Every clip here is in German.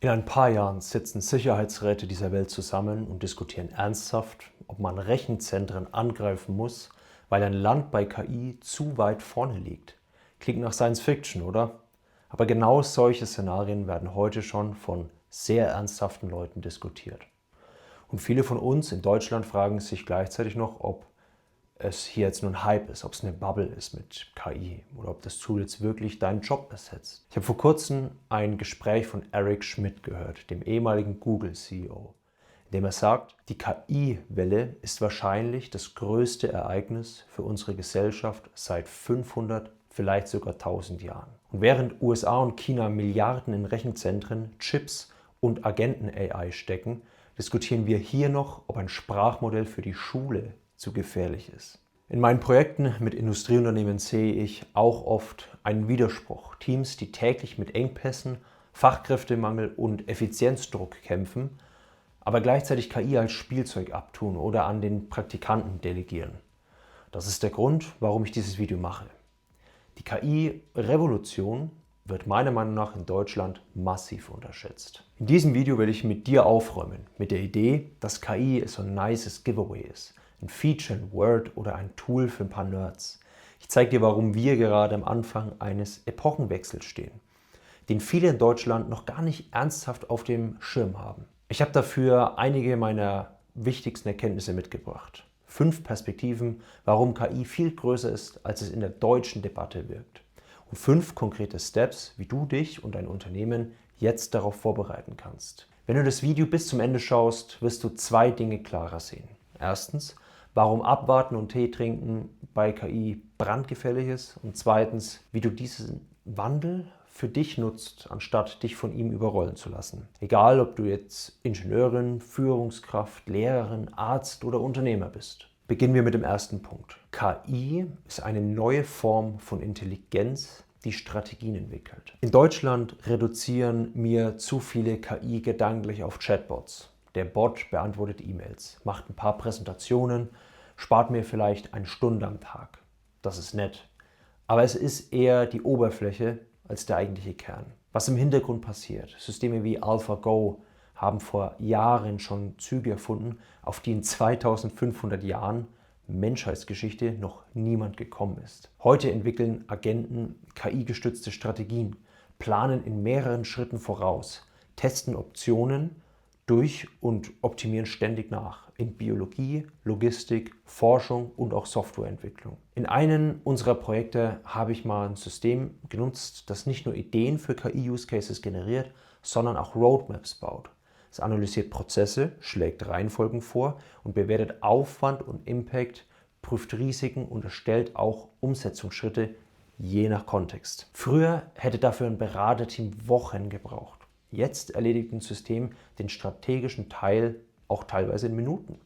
In ein paar Jahren sitzen Sicherheitsräte dieser Welt zusammen und diskutieren ernsthaft, ob man Rechenzentren angreifen muss, weil ein Land bei KI zu weit vorne liegt. Klingt nach Science Fiction, oder? Aber genau solche Szenarien werden heute schon von sehr ernsthaften Leuten diskutiert. Und viele von uns in Deutschland fragen sich gleichzeitig noch, ob es hier jetzt nur ein Hype ist, ob es eine Bubble ist mit KI oder ob das Tool jetzt wirklich deinen Job ersetzt. Ich habe vor kurzem ein Gespräch von Eric Schmidt gehört, dem ehemaligen Google-CEO, in dem er sagt, die KI-Welle ist wahrscheinlich das größte Ereignis für unsere Gesellschaft seit 500, vielleicht sogar 1000 Jahren. Und während USA und China Milliarden in Rechenzentren, Chips und Agenten-AI stecken, diskutieren wir hier noch, ob ein Sprachmodell für die Schule zu gefährlich ist. In meinen Projekten mit Industrieunternehmen sehe ich auch oft einen Widerspruch. Teams, die täglich mit Engpässen, Fachkräftemangel und Effizienzdruck kämpfen, aber gleichzeitig KI als Spielzeug abtun oder an den Praktikanten delegieren. Das ist der Grund, warum ich dieses Video mache. Die KI-Revolution wird meiner Meinung nach in Deutschland massiv unterschätzt. In diesem Video will ich mit dir aufräumen, mit der Idee, dass KI so ein nices Giveaway ist. Ein Feature, ein Word oder ein Tool für ein paar Nerds. Ich zeige dir, warum wir gerade am Anfang eines Epochenwechsels stehen, den viele in Deutschland noch gar nicht ernsthaft auf dem Schirm haben. Ich habe dafür einige meiner wichtigsten Erkenntnisse mitgebracht. 5 Perspektiven, warum KI viel größer ist, als es in der deutschen Debatte wirkt. Und 5 konkrete Steps, wie du dich und dein Unternehmen jetzt darauf vorbereiten kannst. Wenn du das Video bis zum Ende schaust, wirst du 2 Dinge klarer sehen. Erstens, warum Abwarten und Tee trinken bei KI brandgefährlich ist und zweitens, wie du diesen Wandel für dich nutzt, anstatt dich von ihm überrollen zu lassen. Egal, ob du jetzt Ingenieurin, Führungskraft, Lehrerin, Arzt oder Unternehmer bist. Beginnen wir mit dem ersten Punkt. KI ist eine neue Form von Intelligenz, die Strategien entwickelt. In Deutschland reduzieren mir zu viele KI gedanklich auf Chatbots. Der Bot beantwortet E-Mails, macht ein paar Präsentationen, spart mir vielleicht eine Stunde am Tag. Das ist nett. Aber es ist eher die Oberfläche als der eigentliche Kern. Was im Hintergrund passiert, Systeme wie AlphaGo haben vor Jahren schon Züge erfunden, auf die in 2500 Jahren Menschheitsgeschichte noch niemand gekommen ist. Heute entwickeln Agenten KI-gestützte Strategien, planen in mehreren Schritten voraus, testen Optionen durch und optimieren ständig nach in Biologie, Logistik, Forschung und auch Softwareentwicklung. In einem unserer Projekte habe ich mal ein System genutzt, das nicht nur Ideen für KI-Use-Cases generiert, sondern auch Roadmaps baut. Es analysiert Prozesse, schlägt Reihenfolgen vor und bewertet Aufwand und Impact, prüft Risiken und erstellt auch Umsetzungsschritte je nach Kontext. Früher hätte dafür ein Beraterteam Wochen gebraucht. Jetzt erledigt ein System den strategischen Teil auch teilweise in Minuten.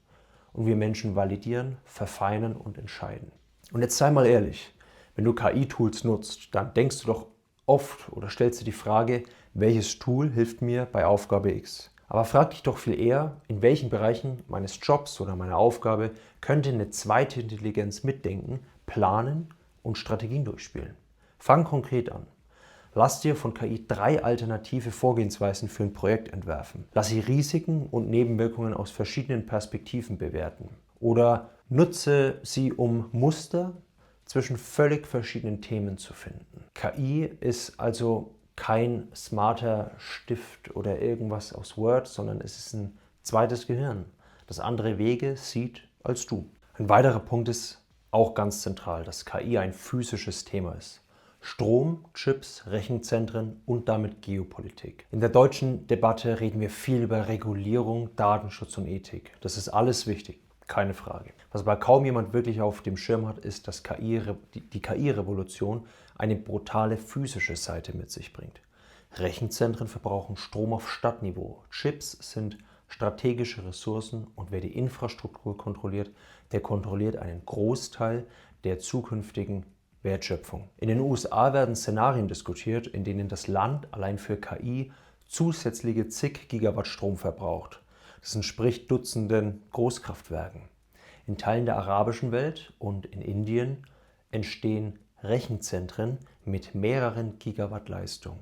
Und wir Menschen validieren, verfeinern und entscheiden. Und jetzt sei mal ehrlich, wenn du KI-Tools nutzt, dann denkst du doch oft oder stellst dir die Frage, welches Tool hilft mir bei Aufgabe X? Aber frag dich doch viel eher, in welchen Bereichen meines Jobs oder meiner Aufgabe könnte eine zweite Intelligenz mitdenken, planen und Strategien durchspielen. Fang konkret an. Lass dir von KI 3 alternative Vorgehensweisen für ein Projekt entwerfen. Lass sie Risiken und Nebenwirkungen aus verschiedenen Perspektiven bewerten. Oder nutze sie, um Muster zwischen völlig verschiedenen Themen zu finden. KI ist also kein smarter Stift oder irgendwas aus Word, sondern es ist ein zweites Gehirn, das andere Wege sieht als du. Ein weiterer Punkt ist auch ganz zentral, dass KI ein physisches Thema ist. Strom, Chips, Rechenzentren und damit Geopolitik. In der deutschen Debatte reden wir viel über Regulierung, Datenschutz und Ethik. Das ist alles wichtig, keine Frage. Was aber kaum jemand wirklich auf dem Schirm hat, ist, dass die KI-Revolution eine brutale physische Seite mit sich bringt. Rechenzentren verbrauchen Strom auf Stadtniveau. Chips sind strategische Ressourcen und wer die Infrastruktur kontrolliert, der kontrolliert einen Großteil der zukünftigen Wertschöpfung. In den USA werden Szenarien diskutiert, in denen das Land allein für KI zusätzliche zig Gigawatt Strom verbraucht. Das entspricht Dutzenden Großkraftwerken. In Teilen der arabischen Welt und in Indien entstehen Rechenzentren mit mehreren Gigawatt Leistung.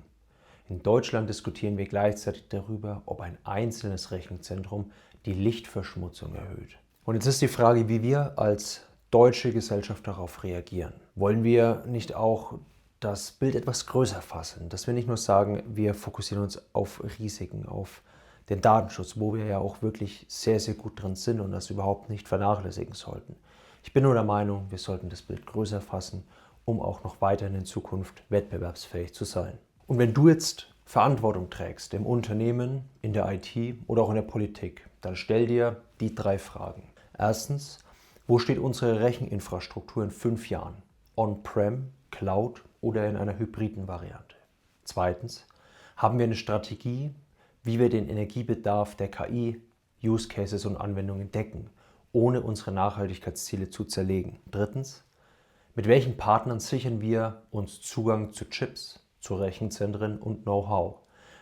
In Deutschland diskutieren wir gleichzeitig darüber, ob ein einzelnes Rechenzentrum die Lichtverschmutzung erhöht. Und jetzt ist die Frage, wie wir als deutsche Gesellschaft darauf reagieren. Wollen wir nicht auch das Bild etwas größer fassen, dass wir nicht nur sagen, wir fokussieren uns auf Risiken, auf den Datenschutz, wo wir ja auch wirklich sehr, sehr gut drin sind und das überhaupt nicht vernachlässigen sollten. Ich bin nur der Meinung, wir sollten das Bild größer fassen, um auch noch weiterhin in Zukunft wettbewerbsfähig zu sein. Und wenn du jetzt Verantwortung trägst im Unternehmen, in der IT oder auch in der Politik, dann stell dir die 3 Fragen. Erstens, wo steht unsere Recheninfrastruktur in 5 Jahren? On-Prem, Cloud oder in einer hybriden Variante? Zweitens, haben wir eine Strategie, wie wir den Energiebedarf der KI, Use Cases und Anwendungen decken, ohne unsere Nachhaltigkeitsziele zu zerlegen? Drittens, mit welchen Partnern sichern wir uns Zugang zu Chips, zu Rechenzentren und Know-how,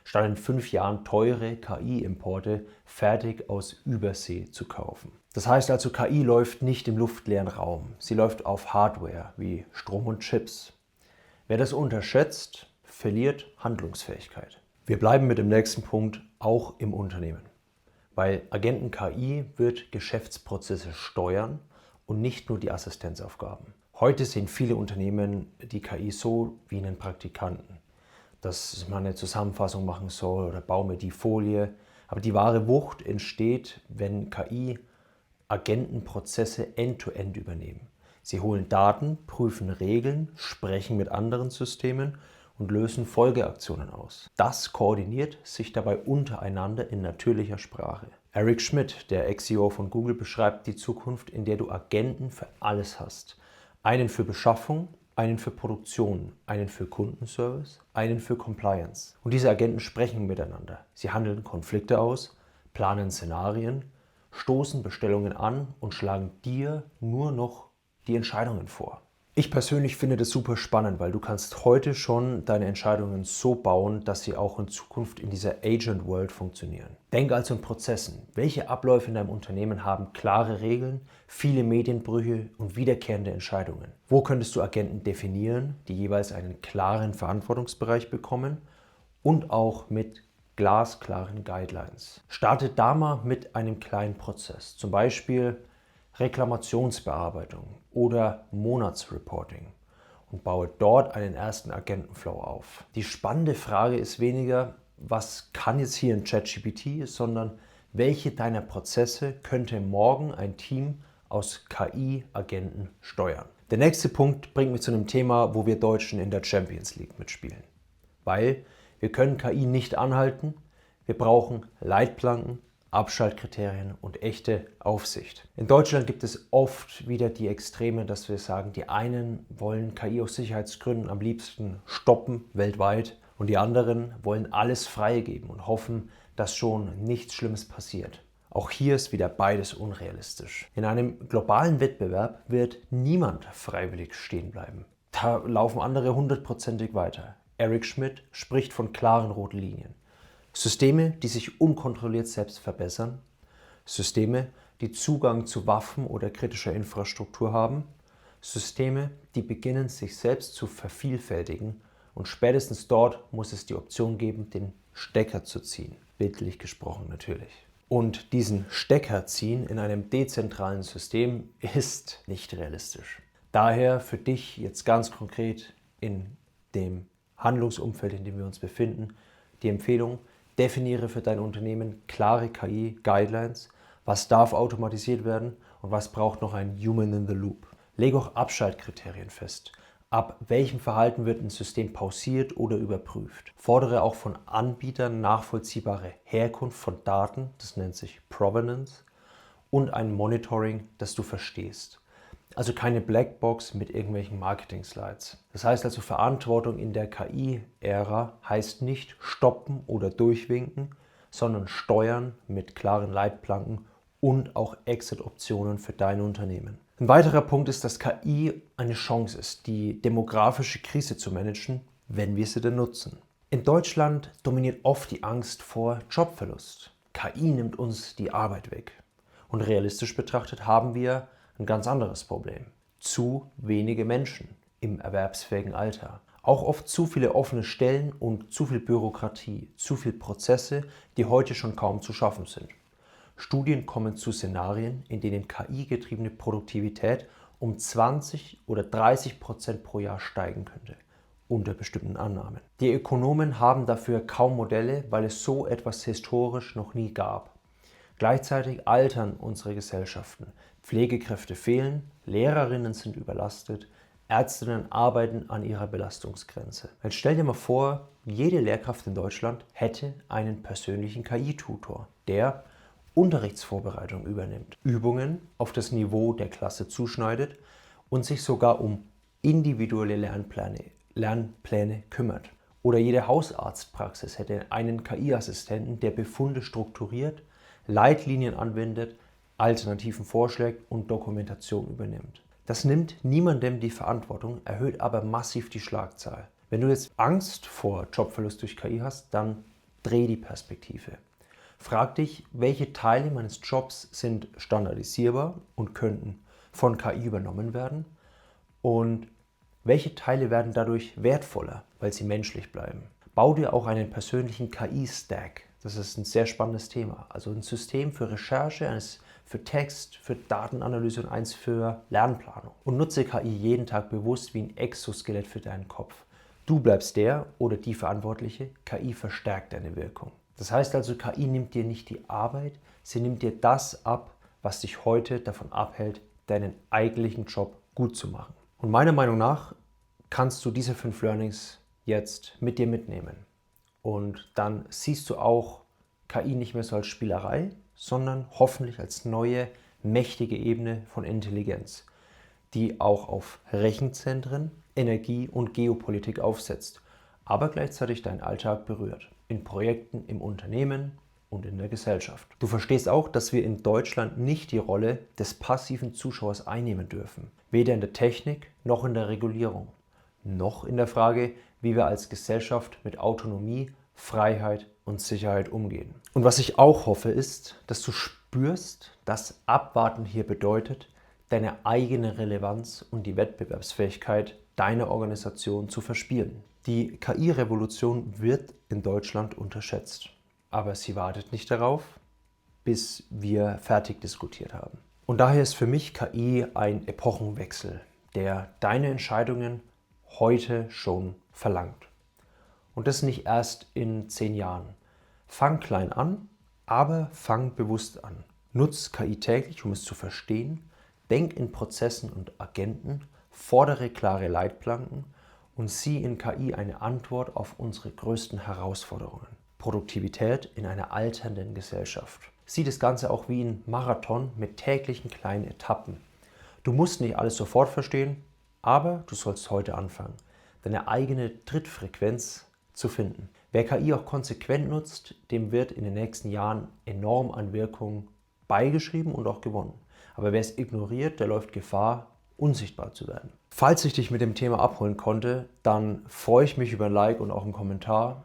statt in 5 Jahren teure KI-Importe fertig aus Übersee zu kaufen? Das heißt also, KI läuft nicht im luftleeren Raum. Sie läuft auf Hardware wie Strom und Chips. Wer das unterschätzt, verliert Handlungsfähigkeit. Wir bleiben mit dem nächsten Punkt auch im Unternehmen, weil Agenten KI wird Geschäftsprozesse steuern und nicht nur die Assistenzaufgaben. Heute sehen viele Unternehmen die KI so wie einen Praktikanten, dass man eine Zusammenfassung machen soll oder baue mir die Folie. Aber die wahre Wucht entsteht, wenn KI Agentenprozesse end-to-end übernehmen. Sie holen Daten, prüfen Regeln, sprechen mit anderen Systemen und lösen Folgeaktionen aus. Das koordiniert sich dabei untereinander in natürlicher Sprache. Eric Schmidt, der Ex-CEO von Google, beschreibt die Zukunft, in der du Agenten für alles hast. Einen für Beschaffung, einen für Produktion, einen für Kundenservice, einen für Compliance. Und diese Agenten sprechen miteinander. Sie handeln Konflikte aus, planen Szenarien, stoßen Bestellungen an und schlagen dir nur noch die Entscheidungen vor. Ich persönlich finde das super spannend, weil du kannst heute schon deine Entscheidungen so bauen, dass sie auch in Zukunft in dieser Agent World funktionieren. Denk also in Prozessen. Welche Abläufe in deinem Unternehmen haben klare Regeln, viele Medienbrüche und wiederkehrende Entscheidungen? Wo könntest du Agenten definieren, die jeweils einen klaren Verantwortungsbereich bekommen und auch mit glasklaren Guidelines? Starte da mal mit einem kleinen Prozess, zum Beispiel Reklamationsbearbeitung oder Monatsreporting und baue dort einen ersten Agentenflow auf. Die spannende Frage ist weniger, was kann jetzt hier in ChatGPT, sondern welche deiner Prozesse könnte morgen ein Team aus KI-Agenten steuern. Der nächste Punkt bringt mich zu einem Thema, wo wir Deutschen in der Champions League mitspielen. Weil wir können KI nicht anhalten, wir brauchen Leitplanken, Abschaltkriterien und echte Aufsicht. In Deutschland gibt es oft wieder die Extreme, dass wir sagen, die einen wollen KI aus Sicherheitsgründen am liebsten stoppen weltweit und die anderen wollen alles freigeben und hoffen, dass schon nichts Schlimmes passiert. Auch hier ist wieder beides unrealistisch. In einem globalen Wettbewerb wird niemand freiwillig stehen bleiben. Da laufen andere 100%ig weiter. Eric Schmidt spricht von klaren roten Linien. Systeme, die sich unkontrolliert selbst verbessern, Systeme, die Zugang zu Waffen oder kritischer Infrastruktur haben, Systeme, die beginnen, sich selbst zu vervielfältigen und spätestens dort muss es die Option geben, den Stecker zu ziehen, bildlich gesprochen natürlich. Und diesen Stecker ziehen in einem dezentralen System ist nicht realistisch. Daher für dich jetzt ganz konkret in dem Handlungsumfeld, in dem wir uns befinden, die Empfehlung: Definiere für dein Unternehmen klare KI-Guidelines, was darf automatisiert werden und was braucht noch ein Human in the Loop. Lege auch Abschaltkriterien fest. Ab welchem Verhalten wird ein System pausiert oder überprüft? Fordere auch von Anbietern nachvollziehbare Herkunft von Daten, das nennt sich Provenance, und ein Monitoring, das du verstehst. Also keine Blackbox mit irgendwelchen Marketing-Slides. Das heißt also, Verantwortung in der KI-Ära heißt nicht stoppen oder durchwinken, sondern steuern mit klaren Leitplanken und auch Exit-Optionen für dein Unternehmen. Ein weiterer Punkt ist, dass KI eine Chance ist, die demografische Krise zu managen, wenn wir sie denn nutzen. In Deutschland dominiert oft die Angst vor Jobverlust. KI nimmt uns die Arbeit weg. Und realistisch betrachtet haben wir ein ganz anderes Problem. Zu wenige Menschen im erwerbsfähigen Alter. Auch oft zu viele offene Stellen und zu viel Bürokratie, zu viele Prozesse, die heute schon kaum zu schaffen sind. Studien kommen zu Szenarien, in denen KI-getriebene Produktivität um 20 oder 30% pro Jahr steigen könnte, unter bestimmten Annahmen. Die Ökonomen haben dafür kaum Modelle, weil es so etwas historisch noch nie gab. Gleichzeitig altern unsere Gesellschaften. Pflegekräfte fehlen, Lehrerinnen sind überlastet, Ärztinnen arbeiten an ihrer Belastungsgrenze. Jetzt stell dir mal vor, jede Lehrkraft in Deutschland hätte einen persönlichen KI-Tutor, der Unterrichtsvorbereitung übernimmt, Übungen auf das Niveau der Klasse zuschneidet und sich sogar um individuelle Lernpläne kümmert. Oder jede Hausarztpraxis hätte einen KI-Assistenten, der Befunde strukturiert, Leitlinien anwendet, Alternativen vorschlägt und Dokumentation übernimmt. Das nimmt niemandem die Verantwortung, erhöht aber massiv die Schlagzahl. Wenn du jetzt Angst vor Jobverlust durch KI hast, dann dreh die Perspektive. Frag dich, welche Teile meines Jobs sind standardisierbar und könnten von KI übernommen werden und welche Teile werden dadurch wertvoller, weil sie menschlich bleiben. Bau dir auch einen persönlichen KI-Stack. Das ist ein sehr spannendes Thema. Also ein System für Recherche, eines für Text, für Datenanalyse und eins für Lernplanung. Und nutze KI jeden Tag bewusst wie ein Exoskelett für deinen Kopf. Du bleibst der oder die Verantwortliche, KI verstärkt deine Wirkung. Das heißt also, KI nimmt dir nicht die Arbeit, sie nimmt dir das ab, was dich heute davon abhält, deinen eigentlichen Job gut zu machen. Und meiner Meinung nach kannst du diese 5 Learnings jetzt mit dir mitnehmen. Und dann siehst du auch KI nicht mehr so als Spielerei, sondern hoffentlich als neue, mächtige Ebene von Intelligenz, die auch auf Rechenzentren, Energie und Geopolitik aufsetzt, aber gleichzeitig deinen Alltag berührt, in Projekten, im Unternehmen und in der Gesellschaft. Du verstehst auch, dass wir in Deutschland nicht die Rolle des passiven Zuschauers einnehmen dürfen, weder in der Technik noch in der Regulierung, noch in der Frage, wie wir als Gesellschaft mit Autonomie, Freiheit und Sicherheit umgehen. Und was ich auch hoffe, ist, dass du spürst, dass Abwarten hier bedeutet, deine eigene Relevanz und die Wettbewerbsfähigkeit deiner Organisation zu verspielen. Die KI-Revolution wird in Deutschland unterschätzt, aber sie wartet nicht darauf, bis wir fertig diskutiert haben. Und daher ist für mich KI ein Epochenwechsel, der deine Entscheidungen heute schon verlangt. Und das nicht erst in 10 Jahren. Fang klein an, aber fang bewusst an. Nutz KI täglich, um es zu verstehen. Denk in Prozessen und Agenten, fordere klare Leitplanken und sieh in KI eine Antwort auf unsere größten Herausforderungen. Produktivität in einer alternden Gesellschaft. Sieh das Ganze auch wie ein Marathon mit täglichen kleinen Etappen. Du musst nicht alles sofort verstehen, aber du sollst heute anfangen, deine eigene Trittfrequenz zu finden. Wer KI auch konsequent nutzt, dem wird in den nächsten Jahren enorm an Wirkung beigeschrieben und auch gewonnen. Aber wer es ignoriert, der läuft Gefahr, unsichtbar zu werden. Falls ich dich mit dem Thema abholen konnte, dann freue ich mich über ein Like und auch einen Kommentar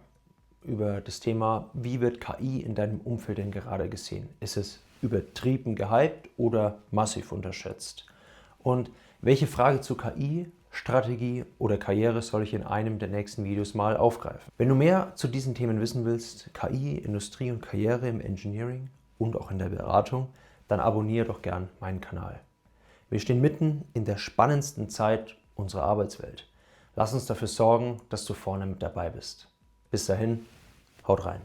über das Thema, wie wird KI in deinem Umfeld denn gerade gesehen? Ist es übertrieben gehypt oder massiv unterschätzt? Und welche Frage zu KI, Strategie oder Karriere soll ich in einem der nächsten Videos mal aufgreifen? Wenn du mehr zu diesen Themen wissen willst, KI, Industrie und Karriere im Engineering und auch in der Beratung, dann abonniere doch gern meinen Kanal. Wir stehen mitten in der spannendsten Zeit unserer Arbeitswelt. Lass uns dafür sorgen, dass du vorne mit dabei bist. Bis dahin, haut rein.